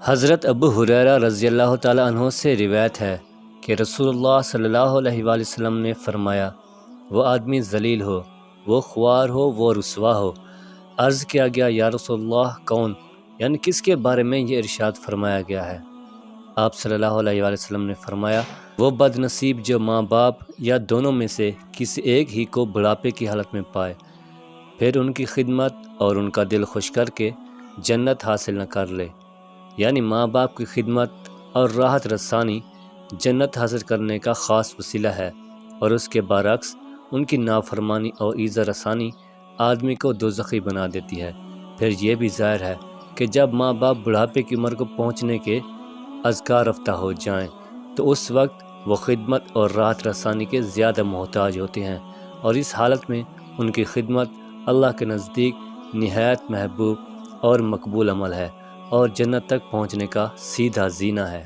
حضرت ابو ہریرہ رضی اللہ تعالیٰ عنہ سے روایت ہے کہ رسول اللہ صلی اللہ علیہ وآلہ وسلم نے فرمایا، وہ آدمی ذلیل ہو، وہ خوار ہو، وہ رسوا ہو۔ عرض کیا گیا، یا رسول اللہ کون؟ یعنی کس کے بارے میں یہ ارشاد فرمایا گیا ہے؟ آپ صلی اللہ علیہ وآلہ وسلم نے فرمایا، وہ بد نصیب جو ماں باپ یا دونوں میں سے کسی ایک ہی کو بڑھاپے کی حالت میں پائے، پھر ان کی خدمت اور ان کا دل خوش کر کے جنت حاصل نہ کر لے۔ یعنی ماں باپ کی خدمت اور راحت رسانی جنت حاصل کرنے کا خاص وسیلہ ہے، اور اس کے برعکس ان کی نافرمانی اور ایذا رسانی آدمی کو دوزخی بنا دیتی ہے۔ پھر یہ بھی ظاہر ہے کہ جب ماں باپ بڑھاپے کی عمر کو پہنچنے کے اذکار رفتہ ہو جائیں تو اس وقت وہ خدمت اور راحت رسانی کے زیادہ محتاج ہوتے ہیں، اور اس حالت میں ان کی خدمت اللہ کے نزدیک نہایت محبوب اور مقبول عمل ہے، اور جنت تک پہنچنے کا سیدھا زینہ ہے۔